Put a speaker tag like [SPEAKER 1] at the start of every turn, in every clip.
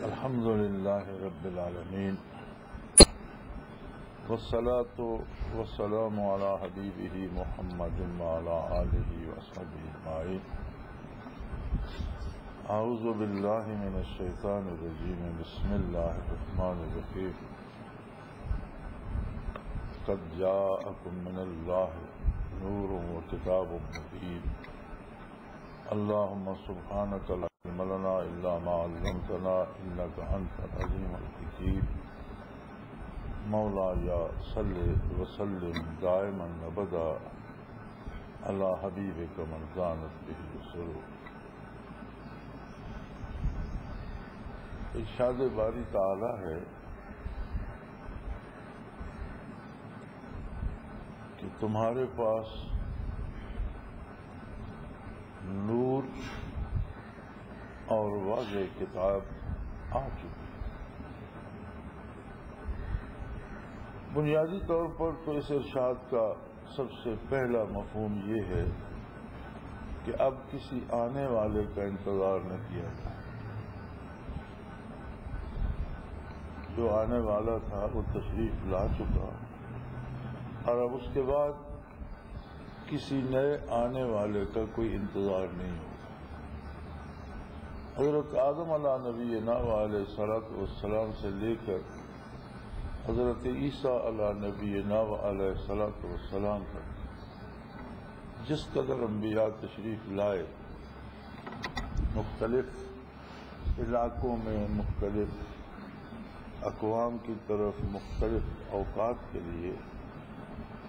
[SPEAKER 1] الحمد لله رب العالمين والصلاة والسلام على حبيبه محمد وعلى آله وصحبه أجمعين. أعوذ بالله من الشيطان الرجيم. بسم الله الرحمن الرحيم. قد جاءكم من الله نور وكتاب مبين. اللهم سبحانك لا علم لنا إلا ما علمتنا إنك أنت العليم الحكيم. مولاي صل وسلم دائما أبدا على حبيبك من زانت به السرور. ارشاد باری تعالی ہے کہ تمہارے پاس نور اور واضح کتاب آ چکی. بنیادی طور پر تو اس ارشاد کا سب سے پہلا مفہوم یہ ہے کہ اب کسی آنے والے کا انتظار نہ کیا جائے. جو آنے والا تھا وہ تشریف لا چکا اور اب اس کے بعد کسی نئے آنے والے کا کوئی انتظار نہیں ہوگا. حضرت آدم علیہ نبینا علیہ الصلوۃ والسلام سے لے کر حضرت عیسیٰ علیہ نبینا علیہ الصلوۃ والسلام تک جس قدر انبیاء تشریف لائے، مختلف علاقوں میں مختلف اقوام کی طرف مختلف اوقات کے لیے،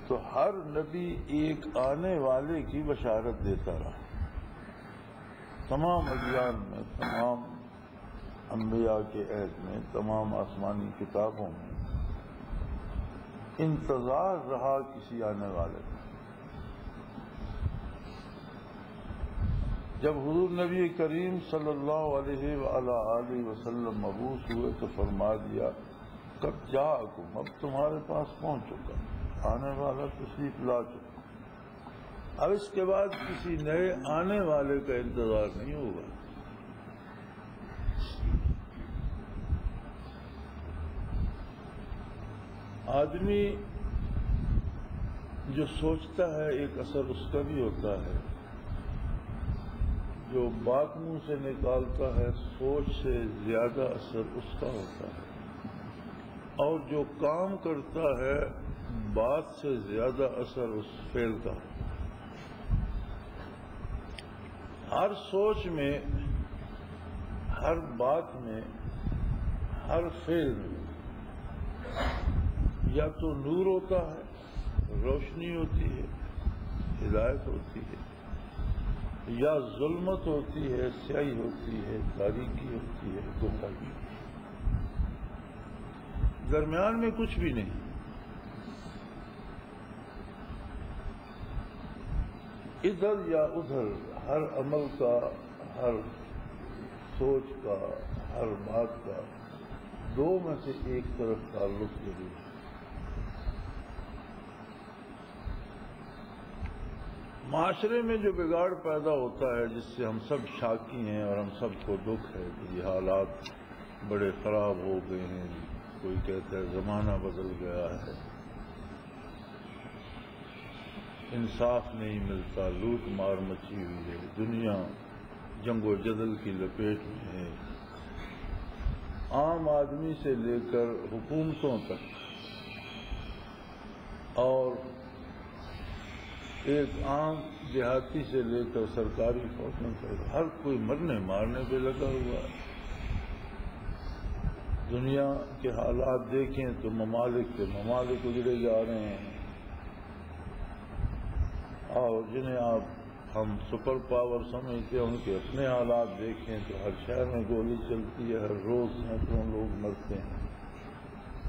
[SPEAKER 1] تو ہر نبی ایک آنے والے کی بشارت دیتا رہا. تمام ادیان میں، تمام انبیاء کے عہد میں، تمام آسمانی کتابوں میں انتظار رہا کسی آنے والے کا. جب حضور نبی کریم صلی اللہ علیہ وآلہ وسلم مبعوث ہوئے تو فرما دیا قد جاءکم، اب تمہارے پاس پہنچ چکا، آنے والا تشریف لا چکا. اب اس کے بعد کسی نئے آنے والے کا انتظار نہیں ہوگا. آدمی جو سوچتا ہے ایک اثر اس کا بھی ہوتا ہے، جو بات منہ سے نکالتا ہے سوچ سے زیادہ اثر اس کا ہوتا ہے، اور جو کام کرتا ہے بات سے زیادہ اثر اس فعل کا ہوتا ہے. ہر سوچ میں، ہر بات میں، ہر فعل میں یا تو نور ہوتا ہے، روشنی ہوتی ہے، ہدایت ہوتی ہے، یا ظلمت ہوتی ہے، سیاہی ہوتی ہے، تاریکی ہوتی ہے، گمراہی. درمیان میں کچھ بھی نہیں. ادھر یا ادھر ہر عمل کا، ہر سوچ کا، ہر بات کا دو میں سے ایک طرف تعلق ضرور ہے. معاشرے میں جو بگاڑ پیدا ہوتا ہے جس سے ہم سب شاکی ہیں اور ہم سب کو دکھ ہے کہ یہ حالات بڑے خراب ہو گئے ہیں. کوئی کہتا ہے زمانہ بدل گیا ہے، انصاف نہیں ملتا، لوٹ مار مچی ہوئی ہے، دنیا جنگ و جدل کی لپیٹ میں ہے. عام آدمی سے لے کر حکومتوں تک اور ایک عام دیہاتی سے لے کر سرکاری فوجوں تک ہر کوئی مرنے مارنے پہ لگا ہوا ہے. دنیا کے حالات دیکھیں تو ممالک کے ممالک اجڑے جا رہے ہیں، اور جنہیں ہم سپر پاور سمجھتے ہیں ان کے اپنے حالات دیکھیں تو ہر شہر میں گولی چلتی ہے، ہر روز سینکڑوں لوگ مرتے ہیں،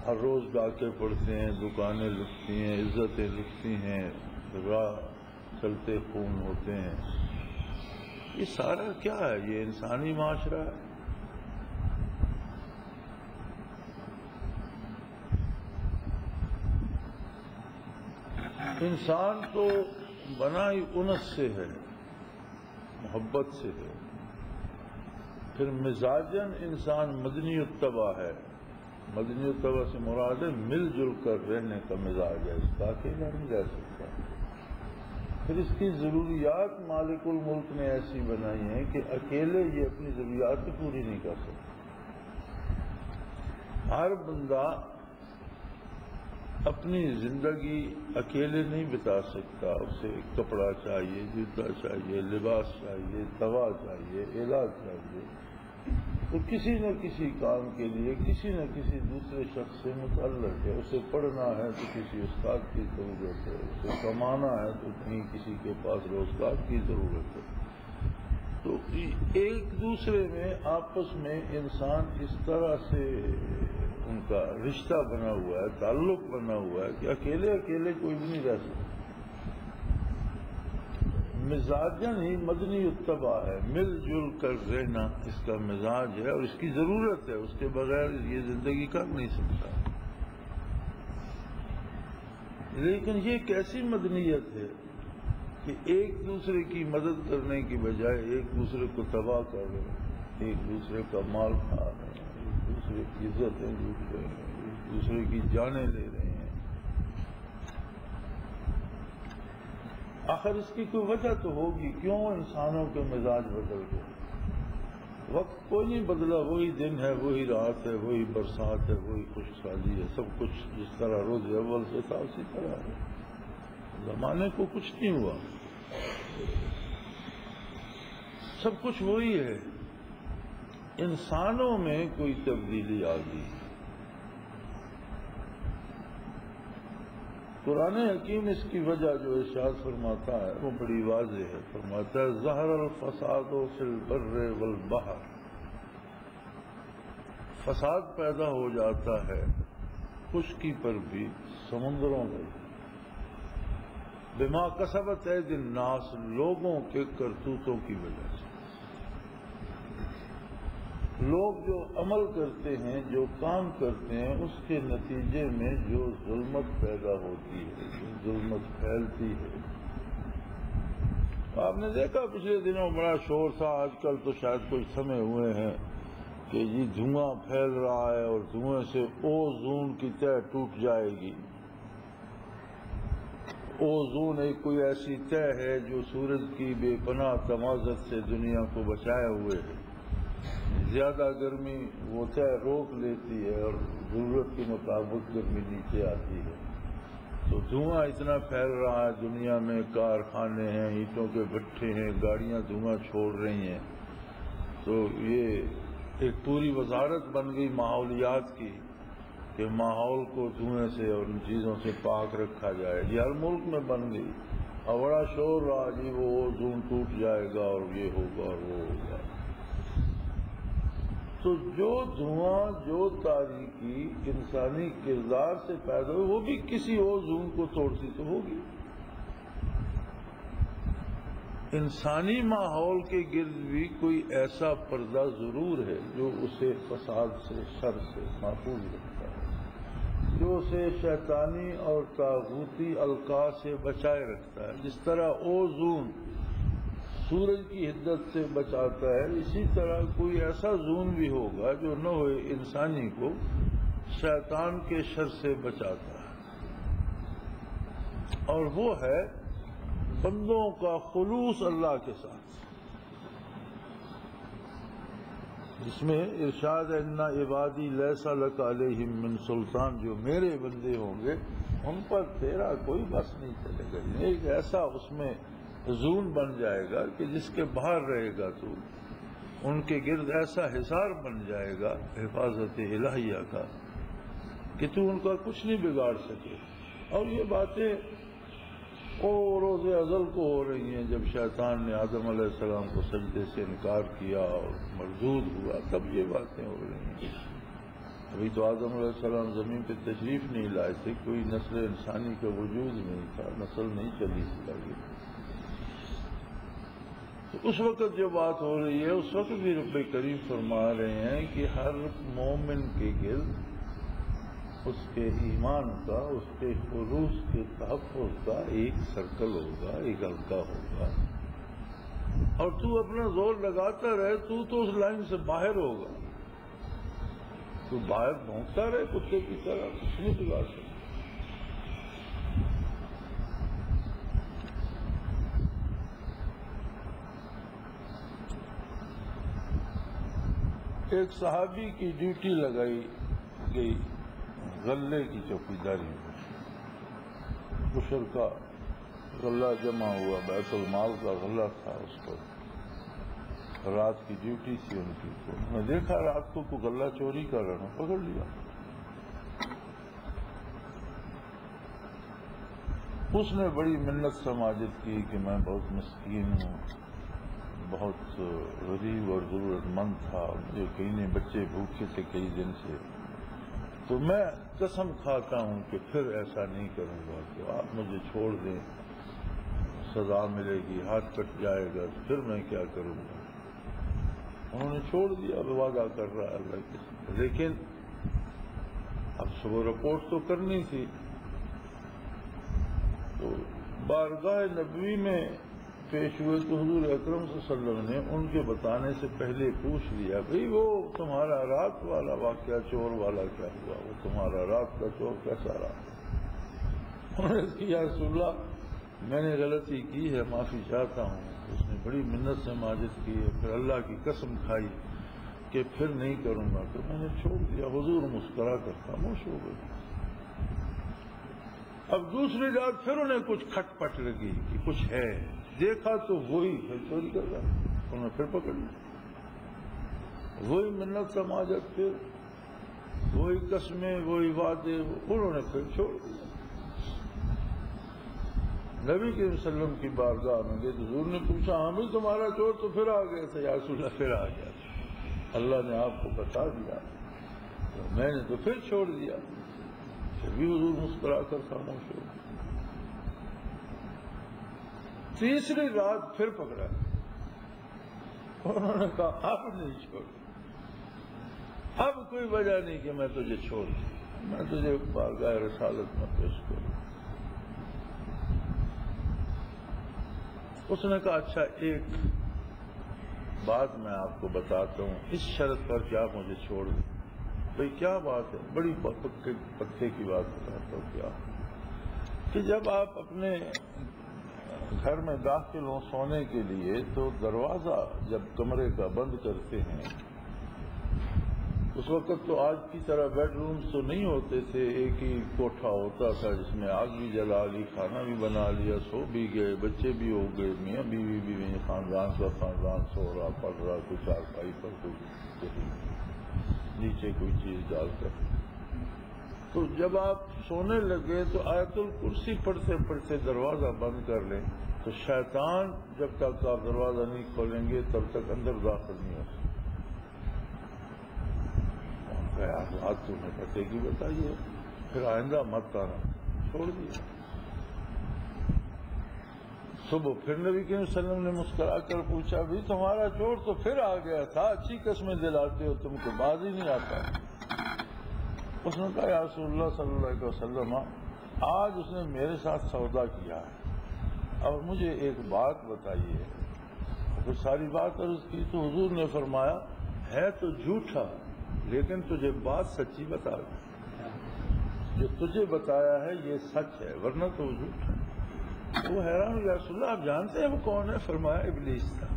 [SPEAKER 1] ہر روز ڈاکے پڑتے ہیں، دکانیں لٹتی ہیں، عزتیں لٹتی ہیں، راہ چلتے خون ہوتے ہیں. یہ سارا کیا ہے؟ یہ انسانی معاشرہ ہے. انسان تو بنا ہی انس سے ہے، محبت سے ہے. پھر مزاجن انسان مدنی الطبع ہے. مدنی الطبع سے مراد ہے مل جل کر رہنے کا مزاج ہے، اس کا اکیلا نہیں رہ سکتا. پھر اس کی ضروریات مالک الملک نے ایسی بنائی ہیں کہ اکیلے یہ اپنی ضروریات پوری نہیں کر سکتا. ہر بندہ اپنی زندگی اکیلے نہیں بتا سکتا. اسے کپڑا چاہیے، جوتا چاہیے، لباس چاہیے، دوا چاہیے، علاج چاہیے. تو کسی نہ کسی کام کے لیے کسی نہ کسی دوسرے شخص سے متعلق ہے. اسے پڑھنا ہے تو کسی استاد کی ضرورت ہے، اسے کمانا ہے تو کہیں کسی کے پاس روزگار کی ضرورت ہے. تو ایک دوسرے میں آپس میں انسان اس طرح سے ان کا رشتہ بنا ہوا ہے، تعلق بنا ہوا ہے کہ اکیلے کوئی بھی نہیں رہ سکتا. مزاجن ہی مدنی الطبع ہے، مل جل کر رہنا اس کا مزاج ہے اور اس کی ضرورت ہے. اس کے بغیر یہ زندگی کر نہیں سکتا. لیکن یہ ایک ایسی مدنیت ہے کہ ایک دوسرے کی مدد کرنے کی بجائے ایک دوسرے کو تباہ کر رہے ہیں، ایک دوسرے کا مال کھا رہے ہیں، ایک دوسرے کی عزتیں لوٹ رہے ہیں، ایک دوسرے کی جانیں لے رہے ہیں. آخر اس کی کوئی وجہ تو ہوگی، کیوں انسانوں کے مزاج بدل گئے؟ وقت کوئی نہیں بدلا، وہی دن ہے، وہی رات ہے، وہی برسات ہے، وہی خوشحالی ہے. سب کچھ جس طرح روز اول سے تھا اسی طرح ہے. زمانے کو کچھ نہیں ہوا، سب کچھ وہی ہے. انسانوں میں کوئی تبدیلی آ گئی. قرآن حکیم اس کی وجہ جو ارشاد فرماتا ہے وہ بڑی واضح ہے. فرماتا ہے ظہر الفساد فی البر والبحر، فساد پیدا ہو جاتا ہے خشکی پر بھی، سمندروں میں. بما کسبت ایدی الناس، لوگوں کے کرتوتوں کی وجہ سے. لوگ جو عمل کرتے ہیں، جو کام کرتے ہیں، اس کے نتیجے میں جو ظلمت پیدا ہوتی ہے، جو ظلمت پھیلتی ہے. آپ نے دیکھا پچھلے دنوں بڑا شور تھا، آج کل تو شاید کچھ تھمے ہوئے ہیں کہ یہ دھواں پھیل رہا ہے اور دھوئیں سے اوزون کی تہہ ٹوٹ جائے گی. اوزون ایک کوئی ایسی تہہ ہے جو سورج کی بے پناہ تمازت سے دنیا کو بچائے ہوئے ہے. زیادہ گرمی وہ تہہ روک لیتی ہے اور ضرورت کے مطابق گرمی نیچے آتی ہے. تو دھواں اتنا پھیل رہا ہے دنیا میں، کارخانے ہیں، اینٹوں کے بھٹے ہیں، گاڑیاں دھواں چھوڑ رہی ہیں. تو یہ ایک پوری وزارت بن گئی ماحولیات کی کہ ماحول کو دھوئیں سے اور ان چیزوں سے پاک رکھا جائے. یہ ہر ملک میں بن گئی اور بڑا شور رہا جی وہ اوزون ٹوٹ جائے گا اور یہ ہوگا اور وہ ہوگا. تو جو دھواں، جو تاریکی انسانی کردار سے پیدا ہوئی وہ بھی کسی اوزون کو توڑتی تو ہوگی. انسانی ماحول کے گرد بھی کوئی ایسا پردہ ضرور ہے جو اسے فساد سے، شر سے محفوظ رکھتا ہے، جو اسے شیطانی اور طاغوتی القاء سے بچائے رکھتا ہے. جس طرح اوزون سورج کی حدت سے بچاتا ہے، اسی طرح کوئی ایسا زون بھی ہوگا جو نہ ہوئے انسانی کو شیطان کے شر سے بچاتا ہے. اور وہ ہے بندوں کا خلوص اللہ کے ساتھ، جس میں ارشاد ہے اِنَّ عِبَادِي لَيْسَ لَكَ عَلَيْهِمْ مِنْ سُلْطَان، جو میرے بندے ہوں گے ان پر تیرا کوئی بس نہیں چلے گا. ایک ایسا اس میں زون بن جائے گا کہ جس کے باہر رہے گا تو ان کے گرد ایسا حصار بن جائے گا حفاظت الہیہ کا کہ تو ان کا کچھ نہیں بگاڑ سکے. اور یہ باتیں روز ازل کو ہو رہی ہیں. جب شیطان نے آدم علیہ السلام کو سجدے سے انکار کیا اور مردود ہوا تب یہ باتیں ہو رہی ہیں. ابھی تو آدم علیہ السلام زمین پہ تشریف نہیں لائے تھے، کوئی نسل انسانی کا وجود نہیں تھا، نسل نہیں چلی تھی آگے. اس وقت جو بات ہو رہی ہے اس وقت بھی رب کریم فرما رہے ہیں کہ ہر مومن کے گرد اس کے ایمان کا، اس کے خلوص کے تحفظ کا ایک سرکل ہوگا، ایک حلقہ ہوگا. اور تو اپنا زور لگاتا رہے، تو اس لائن سے باہر ہوگا، تو باہر بھونکتا رہے کتے کی طرح، کچھ نہیں بگاڑ سکتا۔ ایک صحابی کی ڈیوٹی لگائی گئی غلے کی چوکیداری میں، عشر کا غلہ جمع ہوا، بیت المال کا غلہ تھا، اس پر رات کی ڈیوٹی تھی ان کی، تو میں دیکھا رات کو غلہ چوری کر رہا، پکڑ لیا۔ اس نے بڑی منت سماجت کی کہ میں بہت مسکین ہوں، بہت غریب اور ضرورت مند تھا، مجھے کئی بچے بھوکے تھے کئی دن سے، تو میں قسم کھاتا ہوں کہ پھر ایسا نہیں کروں گا، کہ آپ مجھے چھوڑ دیں، سزا ملے گی، ہاتھ کٹ جائے گا، پھر میں کیا کروں گا۔ انہوں نے چھوڑ دیا، وعدہ کر رہا اللہ کے ساتھ، لیکن اب صبح رپورٹ تو کرنی تھی، تو بارگاہ نبوی میں پیش ہوئے تو حضور اکرم صلی اللہ علیہ وسلم نے ان کے بتانے سے پہلے پوچھ لیا، بھئی وہ تمہارا رات والا واقعہ چور والا کیا ہوا، وہ تمہارا رات کا چور کیسا رہا؟ انہوں نے کہا یا رسول اللہ میں نے غلطی کی ہے، معافی چاہتا ہوں۔ اس نے بڑی منت سے ماجد کی ہے، پھر اللہ کی قسم کھائی کہ پھر نہیں کروں گا، تو میں نے چھوڑ دیا۔ حضور مسکرا کر خاموش ہو گئے۔ اب دوسری رات پھر انہیں کچھ کھٹ پٹ لگی کہ کچھ ہے، دیکھا تو وہی پھر چوری کر رہا، انہوں نے پھر پکڑ لیا، وہی منت سماجت، پھر وہی قسمیں، وہی وعدے، انہوں نے پھر چھوڑ دیا۔ نبی کے وسلم کی بارگاہ میں گئے، حضور نے پوچھا ہاں بھی تمہارا چور تو پھر آ گیا تھا؟ یا رسول اللہ پھر آ گیا تھا، اللہ نے آپ کو بتا دیا، تو میں نے تو پھر چھوڑ دیا۔ پھر بھی حضور مسکرا کر خاموش ہو گئے۔ تیسری رات پھر پکڑا، انہوں نے کہا اب نہیں چھوڑ، اب کوئی وجہ نہیں کہ میں تجھے چھوڑ دوں، میں تجھے بارگاہ رسالت میں پیش کروں۔ اس نے کہا اچھا ایک بات میں آپ کو بتاتا ہوں، اس شرط پر کہ آپ مجھے چھوڑ دیں۔ بھئی کیا بات ہے؟ بڑی پکے کی بات بتاتا ہوں، کیا کہ جب آپ اپنے گھر میں داخل ہوں سونے کے لیے، تو دروازہ جب کمرے کا بند کرتے ہیں، اس وقت تو آج کی طرح بیڈ رومز تو نہیں ہوتے تھے، ایک ہی کوٹھا ہوتا تھا جس میں آگ بھی جلا لی، کھانا بھی بنا لیا، سو بھی گئے، بچے بھی ہو گئے، میاں بیوی بھی گئے، خاندان کا خاندان سو رہا پڑھ رہا، کوئی چارپائی پر، کوئی نیچے کوئی چیز ڈال کر۔ تو جب آپ سونے لگے تو آیت الکرسی پڑھتے پڑھتے دروازہ بند کر لیں، تو شیطان جب تک آپ دروازہ نہیں کھولیں گے تب تک اندر داخل نہیں ہو سکتا۔ بات تمہیں پتے کی بتائیے، پھر آئندہ مت آنا، چھوڑ دیا۔ صبح پھر نبی کریم صلی اللہ علیہ وسلم نے مسکرا کر پوچھا بھی تمہارا چور تو پھر آ گیا تھا، اچھی قسمیں دلاتے ہو، تم کو باز ہی نہیں آتا۔ اس نے کہا یا رسول اللہ صلی اللہ علیہ وسلم آج اس نے میرے ساتھ سودا کیا ہے، اور مجھے ایک بات بتائیے۔ پھر ساری بات عرض کی تو حضور نے فرمایا ہے تو جھوٹا، لیکن تجھے بات سچی بتا دی، جو تجھے بتایا ہے یہ سچ ہے، ورنہ تو وہ جھوٹ ہے۔ وہ حیران یا رسول اللہ آپ جانتے ہیں وہ کون ہے؟ فرمایا ابلیس تھا،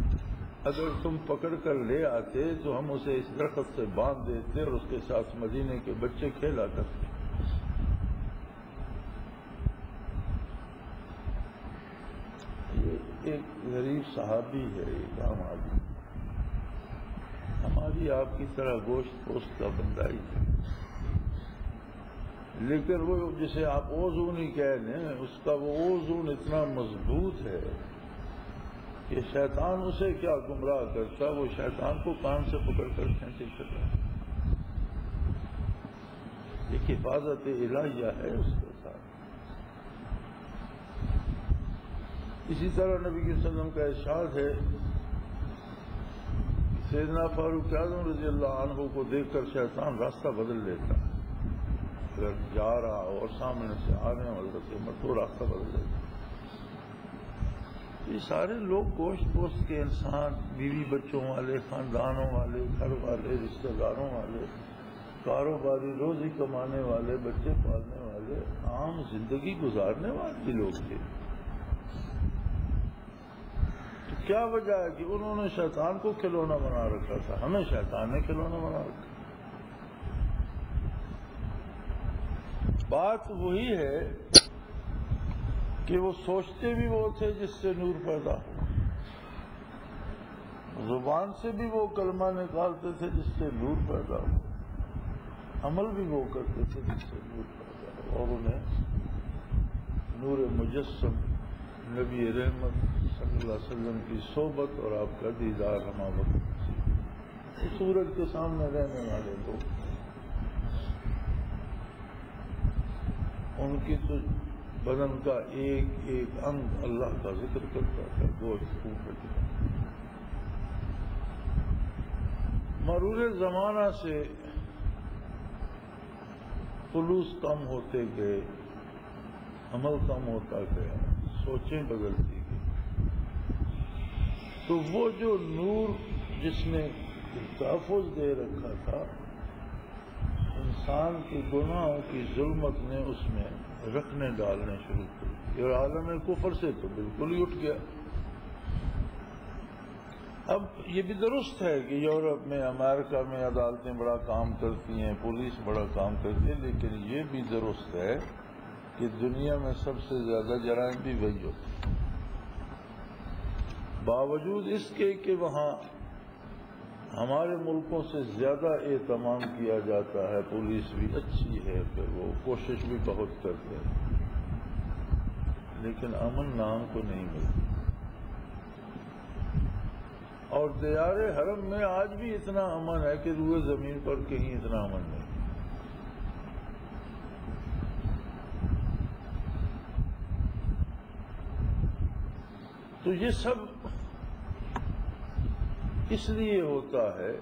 [SPEAKER 1] اگر تم پکڑ کر لے آتے تو ہم اسے اس درخت سے باندھ دیتے اور اس کے ساتھ مدینے کے بچے کھیلا کرتے۔ یہ ایک غریب صحابی ہے، ایک عام آدمی، ہماری آپ کی طرح گوشت پوست کا بندہ ہی ہے، لیکن وہ جسے آپ اوزون ہی کہہ لیں، اس کا وہ اوزون اتنا مضبوط ہے کہ شیطان اسے کیا گمراہ کرتا، وہ شیطان کو کان سے پکڑ کر کھینچے چلا۔ ایک حفاظت الہیہ ہے اس کے ساتھ۔ اسی طرح نبی صلی اللہ علیہ وسلم کا ارشاد ہے، سیدنا فاروق اعظم رضی اللہ عنہ کو دیکھ کر شیطان راستہ بدل لیتا، اگر جا رہا اور سامنے سے آنے والا تو راستہ بدل لیتا۔ یہ سارے لوگ گوشت پوشت کے انسان، بیوی بچوں والے، خاندانوں والے، گھر والے، رشتہ داروں والے، کاروباری، روزی کمانے والے، بچے پالنے والے، عام زندگی گزارنے والے لوگ تھے۔ تو کیا وجہ ہے کہ انہوں نے شیطان کو کھلونا بنا رکھا تھا؟ ہمیں شیطان نے کھلونا بنا رکھا۔ بات وہی ہے کہ وہ سوچتے بھی وہ تھے جس سے نور پیدا ہو، زبان سے بھی وہ کلمہ نکالتے تھے جس سے نور پیدا ہو، عمل بھی وہ کرتے تھے جس سے نور پیدا ہو، اور انہیں نور مجسم نبی رحمت صلی اللہ علیہ وسلم کی صحبت اور آپ کا دیدار ہمہ وقت، سورج کے سامنے رہنے والے لوگ، ان کی تو بدن کا ایک ایک انگ اللہ کا ذکر کرتا تھا، گوشت خون کا۔ مرور زمانہ سے خلوص کم ہوتے گئے، عمل کم ہوتا گیا، سوچیں بدلتی گئی، تو وہ جو نور جس نے تحفظ دے رکھا تھا، انسان کے گناہوں کی ظلمت نے اس میں رکھنے ڈالنے شروع کر، اور عالم کفر سے تو بالکل ہی اٹھ گیا۔ اب یہ بھی درست ہے کہ یورپ میں، امریکہ میں عدالتیں بڑا کام کرتی ہیں، پولیس بڑا کام کرتی ہے، لیکن یہ بھی درست ہے کہ دنیا میں سب سے زیادہ جرائم بھی وہی ہوتے ہیں، باوجود اس کے کہ وہاں ہمارے ملکوں سے زیادہ اہتمام کیا جاتا ہے، پولیس بھی اچھی ہے، پھر وہ کوشش بھی بہت کرتے ہیں، لیکن امن نام کو نہیں ملتا۔ اور دیار حرم میں آج بھی اتنا امن ہے کہ روئے زمین پر کہیں اتنا امن نہیں۔ تو یہ سب اس لیے ہوتا ہے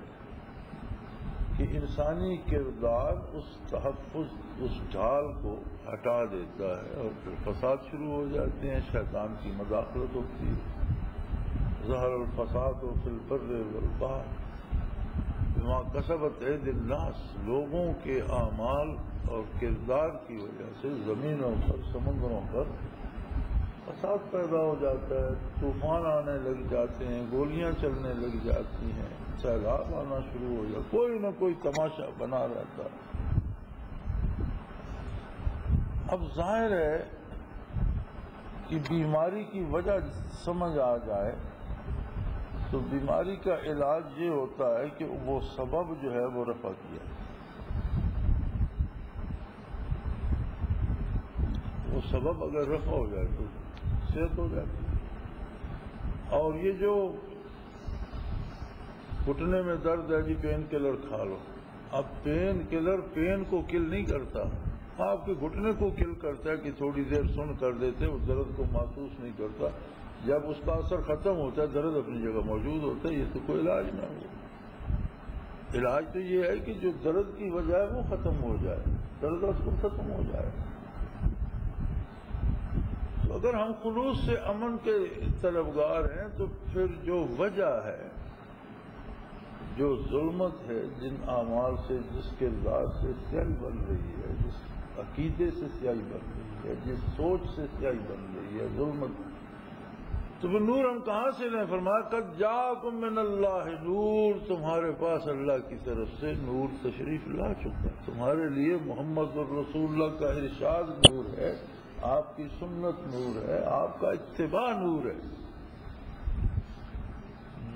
[SPEAKER 1] کہ انسانی کردار اس تحفظ، اس ڈھال کو ہٹا دیتا ہے، اور پھر فساد شروع ہو جاتے ہیں، شیطان کی مداخلت ہوتی ہے۔ ظہر الفساد فی البر والبحر بما کسبت ایدی الناس، لوگوں کے اعمال اور کردار کی وجہ سے زمینوں پر، سمندروں پر فساد پیدا ہو جاتا ہے، طوفان آنے لگ جاتے ہیں، گولیاں چلنے لگ جاتی ہیں، سیلاب آنا شروع ہو جاتا، کوئی نہ کوئی تماشا بنا رہتا ہے۔ اب ظاہر ہے کہ بیماری کی وجہ سمجھ آ جائے تو بیماری کا علاج یہ ہوتا ہے کہ وہ سبب جو ہے وہ رفع کیا، وہ سبب اگر رفع ہو جائے تو صحت ہو جاتی ہے۔ اور یہ جو گھٹنے میں درد ہے، جی پین کلر کھا لو، اب پین کلر پین کو کل نہیں کرتا، آپ کے گھٹنے کو کل کرتا ہے کہ تھوڑی دیر سن کر دیتے، اس درد کو محسوس نہیں کرتا، جب اس کا اثر ختم ہوتا ہے درد اپنی جگہ موجود ہوتا ہے۔ یہ تو کوئی علاج نہ ہو، علاج تو یہ ہے کہ جو درد کی وجہ ہے وہ ختم ہو جائے، درد اصل ختم ہو جائے۔ تو اگر ہم خلوص سے امن کے طلبگار ہیں تو پھر جو وجہ ہے، جو ظلمت ہے، جن اعمال سے، جس کردار سے سیاہی بن رہی ہے، جس عقیدے سے سیاہی بن رہی ہے، جس سوچ سے سیاہی بن رہی ہے، ظلمت، تو وہ نور ہم کہاں سے لیں؟ فرمایا قد جاءکم من اللہ نور، تمہارے پاس اللہ کی طرف سے نور تشریف لا چکا ہے، تمہارے لیے محمد الرسول اللہ کا ارشاد نور ہے، آپ کی سنت نور ہے، آپ کا اتباع نور ہے۔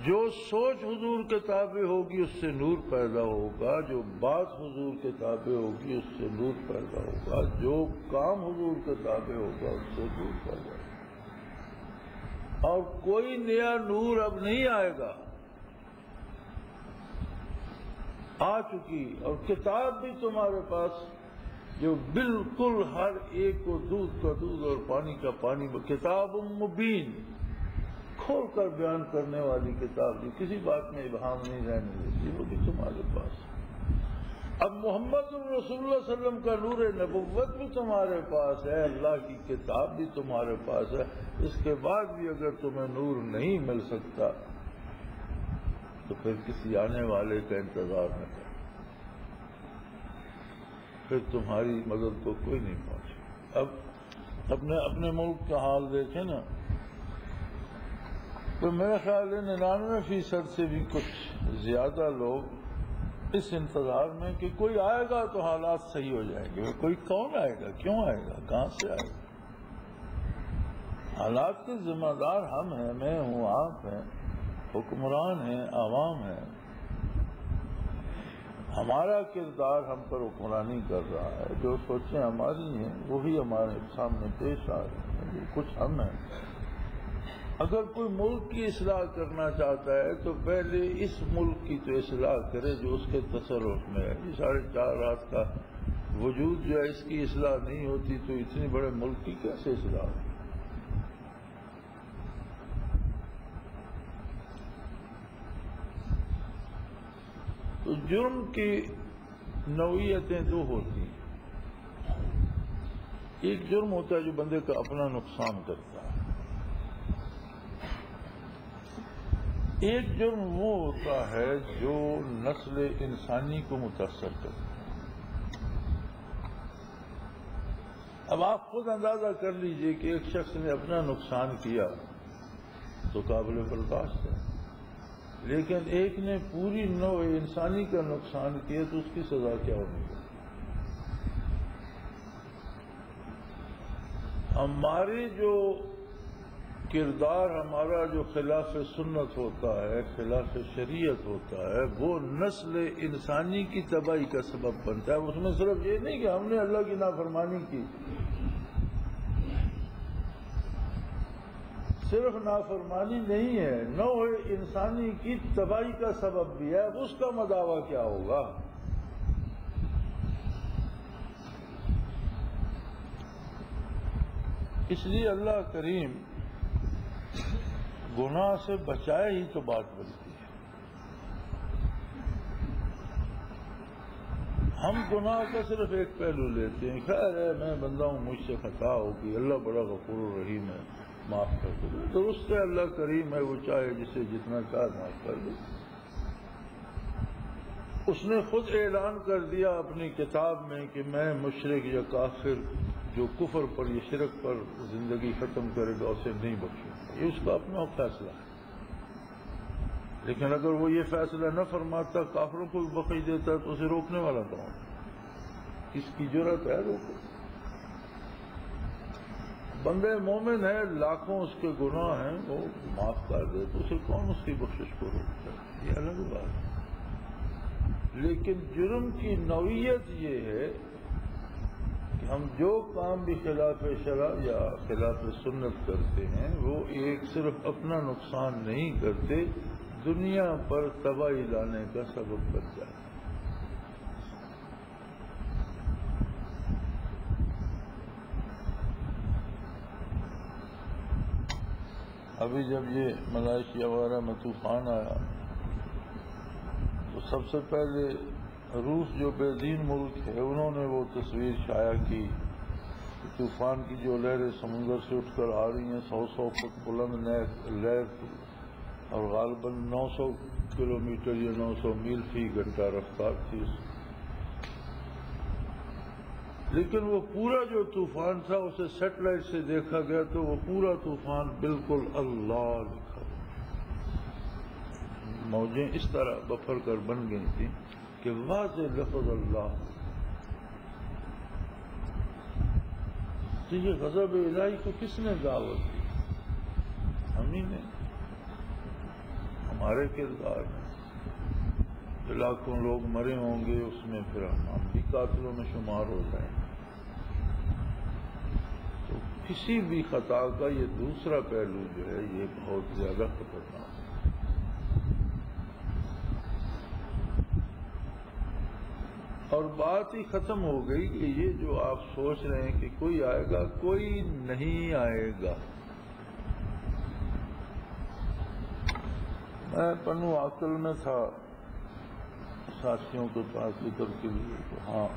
[SPEAKER 1] جو سوچ حضور کے تابع ہوگی اس سے نور پیدا ہوگا، جو بات حضور کے تابع ہوگی اس سے نور پیدا ہوگا، جو کام حضور کے تابع ہوگا اس سے نور پیدا ہوگا، اور کوئی نیا نور اب نہیں آئے گا، آ چکی، اور کتاب بھی تمہارے پاس جو بالکل ہر ایک کو دودھ کا دودھ اور پانی کا پانی، کتاب مبین، کھول کر بیان کرنے والی کتاب جو کسی بات میں ابہام نہیں رہنے دیتی، وہ بھی تمہارے پاس۔ اب محمد رسول اللہ صلی اللہ علیہ وسلم کا نور نبوت بھی تمہارے پاس ہے، اللہ کی کتاب بھی تمہارے پاس ہے، اس کے بعد بھی اگر تمہیں نور نہیں مل سکتا تو پھر کسی آنے والے کا انتظار نہ کرو، پھر تمہاری مدد کو کوئی نہیں پہنچے۔ اب اپنے ملک کا حال دیکھیں نا، تو میرا خیال ہے 99% سے بھی کچھ زیادہ لوگ اس انتظار میں کہ کوئی آئے گا تو حالات صحیح ہو جائیں گے۔ کوئی کون آئے گا، کیوں آئے گا، کہاں سے آئے گا؟ حالات کے ذمہ دار ہم ہیں، میں ہوں، آپ ہیں، حکمران ہیں، عوام ہیں۔ ہمارا کردار ہم پر حکمرانی کر رہا ہے، جو سوچیں ہماری ہیں وہی ہمارے سامنے پیش آ رہی ہیں، کچھ ہم ہیں۔ اگر کوئی ملک کی اصلاح کرنا چاہتا ہے تو پہلے اس ملک کی تو اصلاح کرے جو اس کے تصرف میں ہے۔ یہ 4.5 رات کا وجود جو ہے، اس کی اصلاح نہیں ہوتی تو اتنے بڑے ملک کی کیسے اصلاح ہوگی؟ تو جرم کی نوعیتیں دو ہوتی ہیں۔ ایک جرم ہوتا ہے جو بندے کا اپنا نقصان کرتا ہے، ایک جرم وہ ہوتا ہے جو نسل انسانی کو متاثر کرتا ہے۔ اب آپ خود اندازہ کر لیجئے کہ ایک شخص نے اپنا نقصان کیا تو قابل برداشت ہے، لیکن ایک نے پوری نوع انسانی کا نقصان کیا تو اس کی سزا کیا ہونی چاہیے؟ ہمارے جو کردار، ہمارا جو خلاف سنت ہوتا ہے، خلاف شریعت ہوتا ہے، وہ نسل انسانی کی تباہی کا سبب بنتا ہے۔ اس میں صرف یہ نہیں کہ ہم نے اللہ کی نافرمانی کی، صرف نافرمانی نہیں ہے، نوع انسانی کی تباہی کا سبب بھی ہے۔ اس کا مداوع کیا ہوگا؟ اس لیے اللہ کریم گناہ سے بچائے ہی تو بات بنتی ہے۔ ہم گناہ کا صرف ایک پہلو لیتے ہیں، خیر ہے میں بندہ ہوں، مجھ سے خطا ہوگی، اللہ بڑا غفور و رحیم ہے، معاف کر دے۔ درست ہے، اللہ کریم ہے، وہ چاہے جسے جتنا چاہے معاف کر دے۔ اس نے خود اعلان کر دیا اپنی کتاب میں کہ میں مشرک یا کافر جو کفر پر یا شرک پر زندگی ختم کرے گا اسے نہیں بخشوں گا، یہ اس کا اپنا فیصلہ ہے۔ لیکن اگر وہ یہ فیصلہ نہ فرماتا، کافروں کو بھی بخش دیتا تو اسے روکنے والا کون؟ کس کی جرأت ہے روکو؟ بندے مومن ہے، لاکھوں اس کے گناہ ہیں، وہ معاف کر دے تو اسے کون اس کی بخشش کو روکتا ہے؟ یہ الگ بات ہے۔ لیکن جرم کی نوعیت یہ ہے کہ ہم جو کام بھی خلاف شرع یا خلاف سنت کرتے ہیں وہ ایک صرف اپنا نقصان نہیں کرتے، دنیا پر تباہی لانے کا سبب بن جاتا ہے۔ ابھی جب یہ ملائیشیا وغیرہ میں طوفان آیا تو سب سے پہلے روس جو بے دین ملک ہے انہوں نے وہ تصویر شائع کی، طوفان کی جو لہریں سمندر سے اٹھ کر آ رہی ہیں، 100 فٹ بلند لہر اور غالباً 900 کلومیٹر یا 900 میل فی گھنٹہ رفتار تھی۔ لیکن وہ پورا جو طوفان تھا اسے سیٹلائٹ سے دیکھا گیا تو وہ پورا طوفان بالکل اللہ لکھا، موجیں اس طرح بفر کر بن گئی تھیں کہ واضح لفظ اللہ۔ تو یہ غضب الہی کو کس نے دعوت دی؟ ہم ہی نے، ہمارے کردار میں لاکھوں لوگ مرے ہوں گے، اس میں پھر ہم بھی قاتلوں میں شمار ہو جائیں گے۔ تو کسی بھی خطا کا یہ دوسرا پہلو جو ہے یہ بہت زیادہ خطرناک ہے۔ اور بات ہی ختم ہو گئی کہ یہ جو آپ سوچ رہے ہیں کہ کوئی آئے گا، کوئی نہیں آئے گا۔ میں پنو عقل میں تھا، ساتھیوں کے پاس ذکر کے لیے تو ہاں،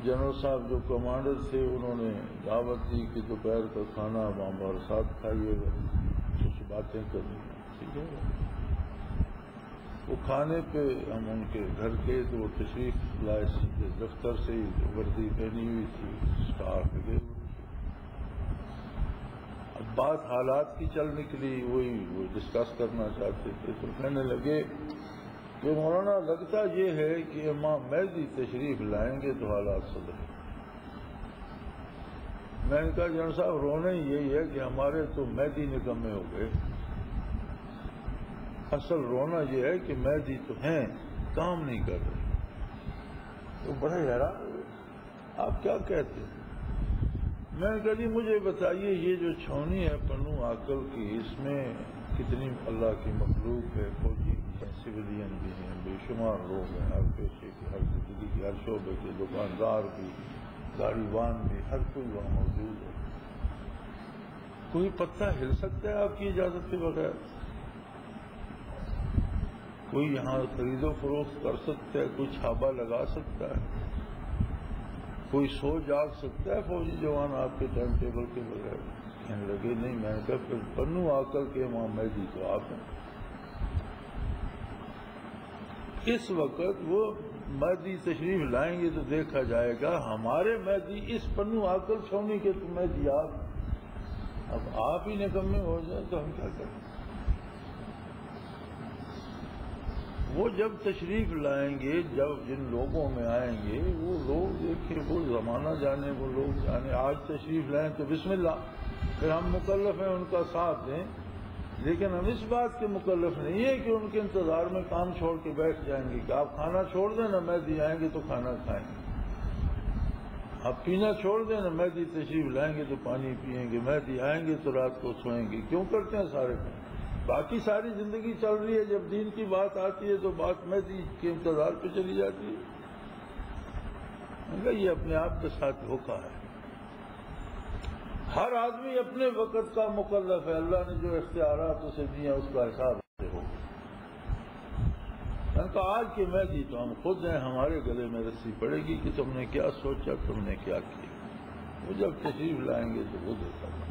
[SPEAKER 1] جنرل صاحب جو کمانڈر تھے انہوں نے دعوت دی کہ دوپہر کا کھانا وہاں ہمارے ساتھ کھائیے گا، کچھ باتیں کرنی ہیں، ٹھیک ہے۔ وہ کھانے پہ ہم ان کے گھر کے تو وہ تشریف لائے سیدھے دفتر سے ہی وردی پہنی ہوئی تھی، اسٹاف لگے ہوئے۔ اب بات حالات کی چل نکلی، وہی وہ ڈسکس کرنا چاہتے تھے تو کہنے لگے کہ مولانا لگتا یہ ہے کہ امام مہدی تشریف لائیں گے تو حالات سدھریں۔ میں نے کہا جنرل صاحب رونا ہی یہی ہے کہ ہمارے تو مہدی نکمے ہو گئے، اصل رونا یہ ہے کہ مہدی تو ہیں، کام نہیں کر رہے۔ تو بڑے حیران ہوئے، آپ کیا کہتے ہیں؟ میں نے کہا جی مجھے بتائیے یہ جو چھونی ہے پنو عقل کی، اس میں کتنی اللہ کی مخلوق ہے، فوجی بھی ہیں، سویلین بھی ہیں، بے شمار لوگ ہیں، ہر پیشے کے، ہر زندگی کے، ہر شعبے کے، دکاندار بھی، گاڑی وان بھی، ہر کوئی وہاں موجود ہے۔ کوئی پتہ ہل سکتا ہے آپ کی اجازت کے بغیر؟ کوئی یہاں خرید و فروخت کر سکتا ہے؟ کوئی چھاپا لگا سکتا ہے؟ کوئی سو جاگ سکتا ہے فوجی جوان آپ کے ٹائم ٹیبل کے بغیر؟ کہنے لگے نہیں۔ میں نے کہا پھر بنو عقل کے امام مہدی تو آپ ہیں۔ اس وقت وہ مہدی تشریف لائیں گے تو دیکھا جائے گا، ہمارے مہدی اس بنو عقل چھونے کے تو مہدی آپ، اب آپ ہی نکمے ہو جائیں تو ہم کیا کریں؟ وہ جب تشریف لائیں گے، جب جن لوگوں میں آئیں گے وہ لوگ دیکھیں، وہ زمانہ جانے، وہ لوگ جانے۔ آج تشریف لائیں تو بسم اللہ، پھر ہم مکلف ہیں ان کا ساتھ دیں، لیکن ہم اس بات کے مکلف نہیں ہیں کہ ان کے انتظار میں کام چھوڑ کے بیٹھ جائیں گے کہ آپ کھانا چھوڑ دیں نا، مہدی آئیں گے تو کھانا کھائیں گے، آپ پینا چھوڑ دیں نا، مہدی تشریف لائیں گے تو پانی پیئیں گے، مہدی آئیں گے تو رات کو سوئیں گے۔ کیوں کرتے ہیں سارے کام؟ باقی ساری زندگی چل رہی ہے، جب دین کی بات آتی ہے تو بات مہدی کے انتظار پہ چلی جاتی ہے۔ یہ اپنے آپ کے ساتھ دھوکہ ہے۔ ہر آدمی اپنے وقت کا مکلف ہے، اللہ نے جو اختیارات اسے دیے اس کا حساب سے ہو۔ میں نے کہا آج کے مہدی تو ہم خود ہیں، ہمارے گلے میں رسی پڑے گی کہ تم نے کیا سوچا، تم نے کیا کیا۔ وہ جب تشریف لائیں گے تو وہ دیکھا جائے۔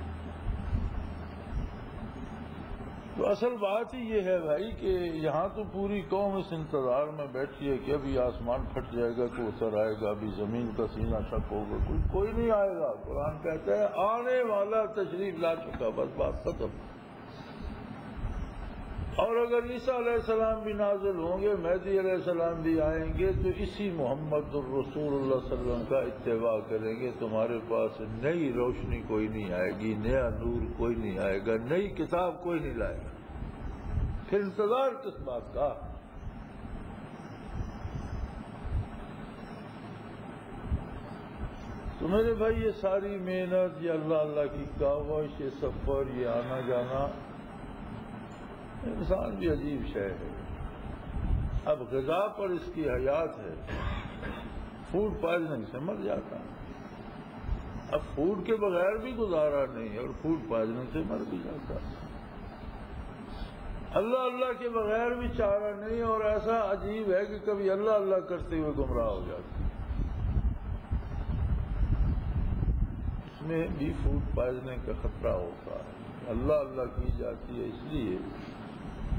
[SPEAKER 1] تو اصل بات ہی یہ ہے بھائی کہ یہاں تو پوری قوم اس انتظار میں بیٹھی ہے کہ ابھی آسمان پھٹ جائے گا، کوئی اتر آئے گا، ابھی زمین کا سینہ شک ہوگا، کوئی نہیں آئے گا۔ قرآن کہتا ہے آنے والا تشریف لا چکا، بس بات ختم۔ اور اگر عیسیٰ علیہ السلام بھی نازل ہوں گے، مہدی علیہ السلام بھی آئیں گے تو اسی محمد الرسول اللہ صلی اللہ علیہ وسلم کا اتباع کریں گے۔ تمہارے پاس نئی روشنی کوئی نہیں آئے گی، نیا نور کوئی نہیں آئے گا، نئی کتاب کوئی نہیں لائے گا، پھر انتظار کس بات کا؟ تو میرے بھائی یہ ساری محنت، یہ اللہ کی کاوش، یہ سفر، یہ آنا جانا، انسان بھی عجیب شے ہے۔ اب غذا پر اس کی حیات ہے، فوڈ پوائزننگ سے مر جاتا ہے، اب فوڈ کے بغیر بھی گزارا نہیں اور فوڈ پوائزننگ سے مر بھی جاتا ہے۔ اللہ کے بغیر بھی چارہ نہیں، اور ایسا عجیب ہے کہ کبھی اللہ کرتے ہوئے گمراہ ہو جاتے ہیں۔ اس میں بھی فوڈ پوائزننگ کا خطرہ ہوتا ہے۔ اللہ کی جاتی ہے اس لیے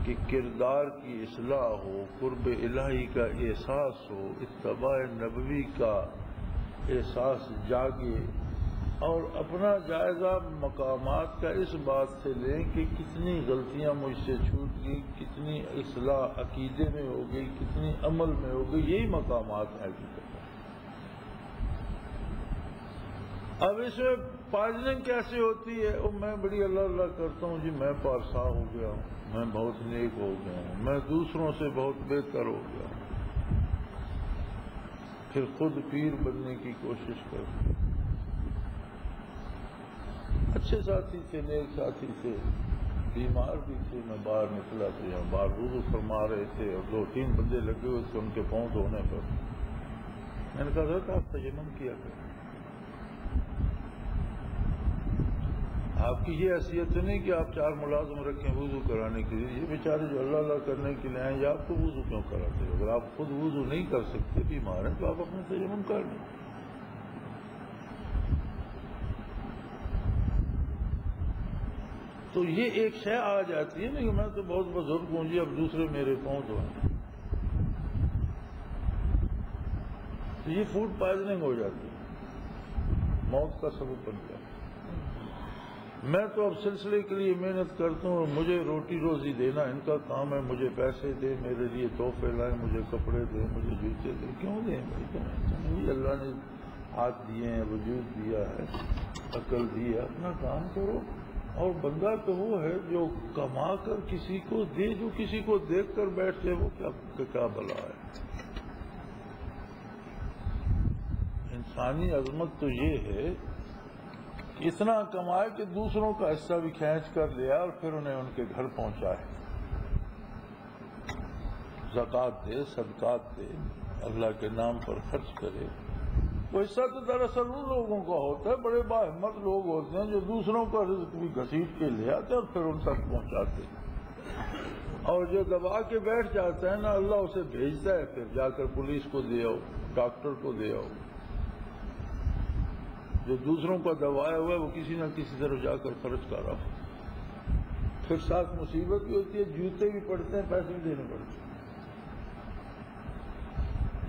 [SPEAKER 1] کہ کردار کی اصلاح ہو، قرب الہی کا احساس ہو، اتباع نبوی کا احساس جاگے، اور اپنا جائزہ مقامات کا اس بات سے لیں کہ کتنی غلطیاں مجھ سے چھوٹ گئی، کتنی اصلاح عقیدے میں ہو گئی، کتنی عمل میں ہو گئی، یہی مقامات ہیں حقیقت۔ اب اس میں پوائزننگ کیسے ہوتی ہے؟ میں بڑی اللہ کرتا ہوں جی، میں پارسا ہو گیا ہوں، میں بہت نیک ہو گیا ہوں، میں دوسروں سے بہت بہتر ہو گیا ہوں، پھر خود پیر بننے کی کوشش کرتا ہوں۔ اچھے ساتھی تھے، نیک ساتھی تھے، بیمار بھی تھے، میں باہر نکلا تھا، یہاں باہر وضو فرما رہے تھے اور 2-3 بندے لگے ہوئے تھے ان کے پاؤں دھونے پر۔ میں نے کہا حضرت آپ تیمم کیا کریں، آپ کی یہ حیثیت تو نہیں کہ آپ 4 ملازم رکھیں وضو کرانے کے لیے. یہ بیچارے جو اللہ اللہ کرنے کے لیے آئیں، یہ آپ کو وضو کیوں کراتے ہیں؟ اگر آپ خود وضو نہیں کر سکتے، بیمار ہیں، تو آپ اپنے تیمم کر لیں. تو یہ ایک شے آ جاتی ہے نا کہ میں تو بہت بزرگ ہوں جی، اب دوسرے میرے پاؤں تو ہیں، تو یہ فوڈ پوائزننگ ہو جاتی ہے، موت کا سبب بن جاتا ہے. میں تو اب سلسلے کے لیے محنت کرتا ہوں، مجھے روٹی روزی دینا ان کا کام ہے. مجھے پیسے دیں، میرے لیے تحفے لائیں، مجھے کپڑے دیں، مجھے جوتے دیں. کیوں دیں بھائی؟ اللہ نے ہاتھ دیے ہیں، وجود دیا ہے، عقل دی ہے، اپنا کام کرو. اور بندہ تو وہ ہے جو کما کر کسی کو دے، جو کسی کو دیکھ کر بیٹھتے وہ کیا بلا ہے. انسانی عظمت تو یہ ہے کہ اتنا کمائے کہ دوسروں کا حصہ بھی کھینچ کر لیا اور پھر انہیں ان کے گھر پہنچائے. زکوٰۃ دے، صدقات دے، اللہ کے نام پر خرچ کرے. وہ حصہ تو دراصل ان لوگوں کا ہوتا ہے، بڑے باہمت لوگ ہوتے ہیں جو دوسروں کا رزق بھی گھسیٹ کے لے آتے اور پھر ان تک پہنچاتے. اور جو دبا کے بیٹھ جاتا ہے نا، اللہ اسے بھیجتا ہے پھر جا کر پولیس کو دے آؤ، ڈاکٹر کو دے آؤ. جو دوسروں کا دبایا ہوا ہے وہ کسی نہ کسی طرح جا کر خرچ کر رہا ہو. پھر ساتھ مصیبت بھی ہوتی ہے، جوتے بھی پڑتے ہیں، پیسے بھی دینے پڑتے ہیں.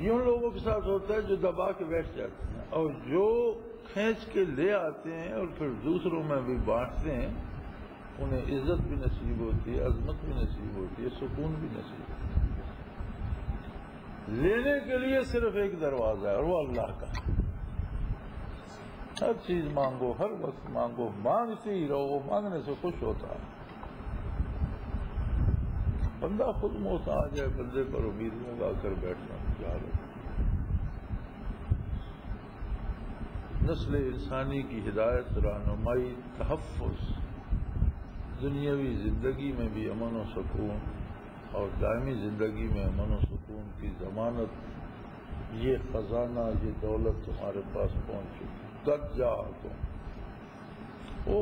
[SPEAKER 1] یہ ان لوگوں کے ساتھ ہوتا ہے جو دبا کے بیٹھ جاتے ہیں، اور جو کھینچ کے لے آتے ہیں اور پھر دوسروں میں بھی بانٹتے ہیں، انہیں عزت بھی نصیب ہوتی ہے، عظمت بھی نصیب ہوتی ہے، سکون بھی نصیب ہوتی ہے. لینے کے لیے صرف ایک دروازہ ہے اور وہ اللہ کا. ہر چیز مانگو، ہر وقت مانگو، مانگتے ہی رہو، مانگنے سے خوش ہوتا ہے. بندہ خود محتاج ہے، بندے پر امید لگا کر بیٹھنا تیار ہے. نسل انسانی کی ہدایت، رہنمائی، تحفظ، دنیاوی زندگی میں بھی امن و سکون اور دائمی زندگی میں امن و سکون کی ضمانت، یہ خزانہ، یہ دولت تمہارے پاس پہنچ چکی. قد جاءکم، وہ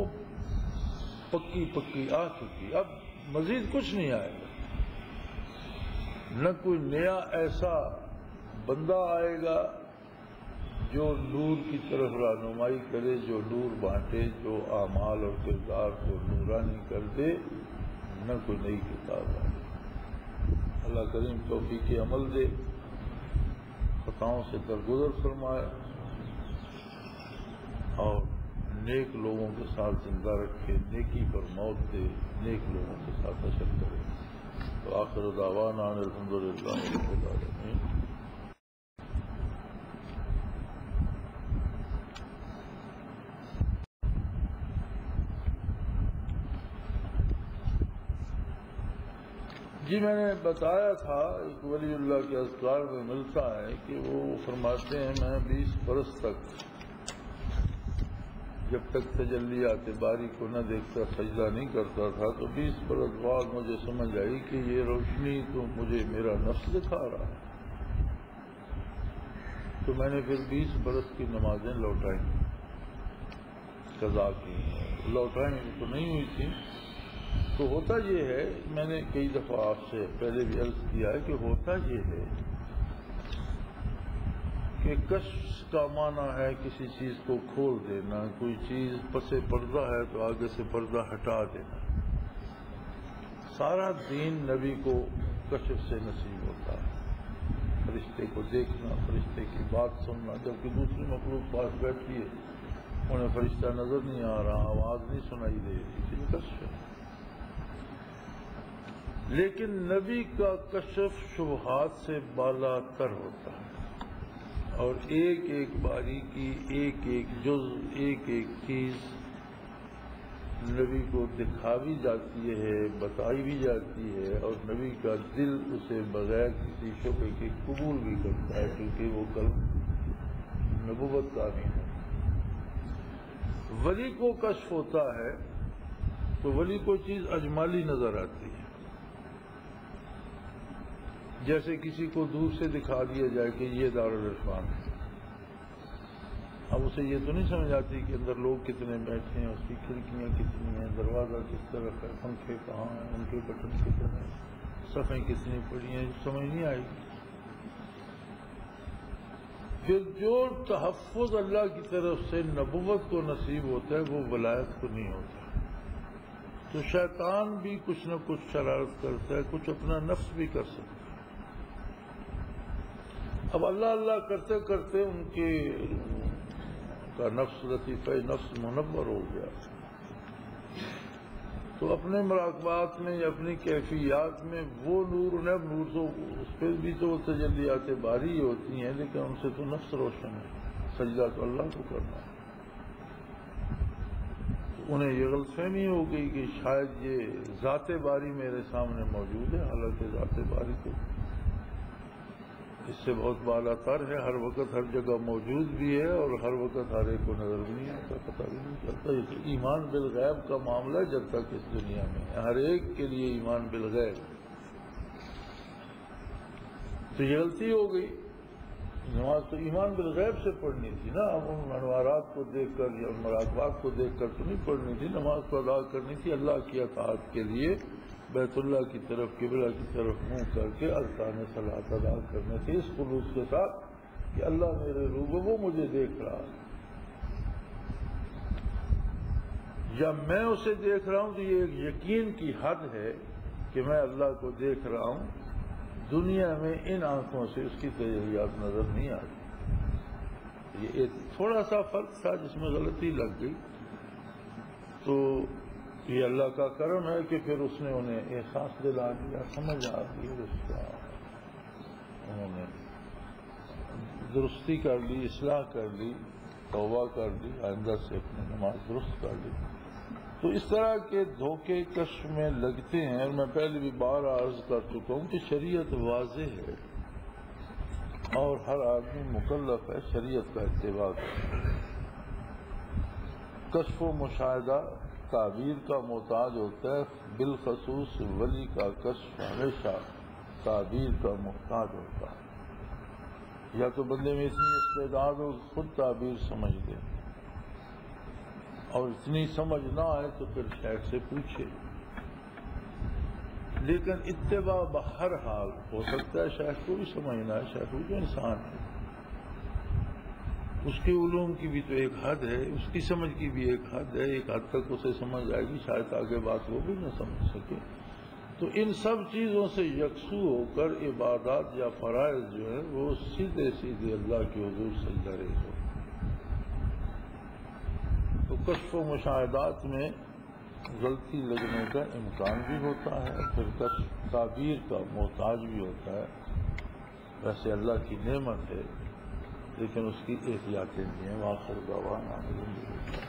[SPEAKER 1] پکی پکی آ چکی، اب مزید کچھ نہیں آئے گا. نہ کوئی نیا ایسا بندہ آئے گا جو نور کی طرف رہنمائی کرے، جو نور بانٹے، جو اعمال اور کردار کو نورانی کر دے. نہ کوئی نئی کتاب آئے. اللہ کریم توفیق عمل دے، خطاؤں سے درگزر فرمائے اور نیک لوگوں کے ساتھ زندہ رکھے، نیکی پر موت دے، نیک لوگوں کے ساتھ حشر کرے. تو آخر دعوانا ان الحمدللہ رب العالمین. جی میں نے بتایا تھا ایک ولی اللہ کے اذکار میں ملتا ہے کہ وہ فرماتے ہیں میں 20 برس تک جب تک تجلیات باری کو نہ دیکھتا سجدہ نہیں کرتا تھا، تو 20 برس بعد مجھے سمجھ آئی کہ یہ روشنی تو مجھے میرا نفس دکھا رہا ہے. تو میں نے پھر 20 برس کی نمازیں لوٹائیں، قضا کی. لوٹائیں تو نہیں ہوئی تھی. تو ہوتا یہ ہے، میں نے کئی دفعہ آپ سے پہلے بھی عرض کیا ہے کہ ہوتا یہ ہے کہ کشف کا معنی ہے کسی چیز کو کھول دینا، کوئی چیز پس پردہ ہے تو آگے سے پردہ ہٹا دینا. سارا دین نبی کو کشف سے نصیب ہوتا ہے، فرشتے کو دیکھنا، فرشتے کی بات سننا. جبکہ دوسری مخلوق پاس بیٹھی ہے، انہیں فرشتہ نظر نہیں آ رہا، آواز نہیں سنائی دے رہی، کشف ہے. لیکن نبی کا کشف شبہات سے بالا تر ہوتا ہے، اور ایک ایک باریکی، ایک ایک جز، ایک ایک چیز نبی کو دکھا بھی جاتی ہے، بتائی بھی جاتی ہے، اور نبی کا دل اسے بغیر کسی شبہ کے قبول بھی کرتا ہے، کیونکہ وہ کلمہ نبوت کا نہیں ہے. ولی کو کشف ہوتا ہے تو ولی کو چیز اجمالی نظر آتی ہے. جیسے کسی کو دور سے دکھا دیا جائے کہ یہ دارالعرفان ہے، اب اسے یہ تو نہیں سمجھ آتی کہ اندر لوگ کتنے بیٹھے ہیں، اس کی کھڑکیاں کتنی ہیں، دروازہ کس طرف ہے، پنکھے کہاں ہیں، ان کے بٹن کتنے ہیں، صفحیں کتنی پڑی ہیں، سمجھ نہیں آئی۔ پھر جو تحفظ اللہ کی طرف سے نبوت کو نصیب ہوتا ہے وہ ولایت کو نہیں ہوتا۔ تو شیطان بھی کچھ نہ کچھ شرارت کرتا ہے، کچھ اپنا نفس بھی کر سکتا ہے۔ اب اللہ اللہ کرتے کرتے ان کے کا نفس لطیفہ نفس منور ہو گیا، تو اپنے مراقبات میں یا اپنی کیفیات میں وہ نور نور تو اس پہ بھی تو تجلیات باری ہوتی ہیں، لیکن ان سے تو نفس روشن ہے، سجدہ تو اللہ کو کرنا ہے۔ تو انہیں یہ غلط فہمی ہو گئی کہ شاید یہ ذات باری میرے سامنے موجود ہے، حالانکہ ذات باری تو اس سے بہت بالا تر ہے، ہر وقت ہر جگہ موجود بھی ہے اور ہر وقت ہر ایک کو نظر بھی نہیں آتا، پتہ بھی نہیں چلتا۔ یہ تو ایمان بالغیب کا معاملہ ہے جب تک اس دنیا میں ہے، ہر ایک کے لیے ایمان بالغیب۔ تو یہ غلطی ہو گئی، نماز تو ایمان بالغیب سے پڑھنی تھی نا، اب ان انوارات کو دیکھ کر یا ان مراقبات کو دیکھ کر تو نہیں پڑھنی تھی، نماز کو ادا کرنی تھی اللہ کی اطاعت کے لیے، بیت اللہ کی طرف قبلہ کی طرف منہ کر کے ارکان صلاۃ ادا کرنے تھے اس خلوص کے ساتھ کہ اللہ میرے روبرو وہ مجھے دیکھ رہا ہے، یا میں اسے دیکھ رہا ہوں، تو یہ ایک یقین کی حد ہے کہ میں اللہ کو دیکھ رہا ہوں، دنیا میں ان آنکھوں سے اس کی تجلیات نظر نہیں آتی۔ یہ ایک تھوڑا سا فرق تھا جس میں غلطی لگ گئی، تو یہ اللہ کا کرم ہے کہ پھر اس نے انہیں احساس دلا دیا، سمجھ آ گئی، اس کا انہوں نے درستی کر لی، اصلاح کر لی، توبہ کر لی، آئندہ سے اپنی نماز درست کر لی۔ تو اس طرح کے دھوکے کشف میں لگتے ہیں، اور میں پہلے بھی بار عرض کر چکا ہوں کہ شریعت واضح ہے اور ہر آدمی مکلف ہے شریعت کا اتباع کرے۔ کشف و مشاہدہ تعبیر کا محتاج ہوتا ہے، بالخصوص ولی کا کشف ہمیشہ تعبیر کا محتاج ہوتا ہے، یا تو بندے میں اتنی استعداد ہو خود تعبیر سمجھ لے، اور اتنی سمجھ نہ آئے تو پھر شیخ سے پوچھے، لیکن اتباع بہر حال ہو سکتا ہے شیخ کو بھی سمجھنا ہے، شیخ بھی تو انسان ہے، اس کے علوم کی بھی تو ایک حد ہے، اس کی سمجھ کی بھی ایک حد ہے، ایک حد تک اسے سمجھ آئے گی، شاید آگے بات وہ بھی نہ سمجھ سکے۔ تو ان سب چیزوں سے یکسو ہو کر عبادات یا فرائض جو ہے وہ سیدھے سیدھے اللہ کے حضور سجدہ ریز ہو۔ تو کشف و مشاہدات میں غلطی لگنے کا امکان بھی ہوتا ہے، پھر کشف تعبیر کا محتاج بھی ہوتا ہے، ویسے اللہ کی نعمت ہے لیکن اس کی احتیاطیں بھی ہیں۔ وآخر دعوانا الحمدللہ۔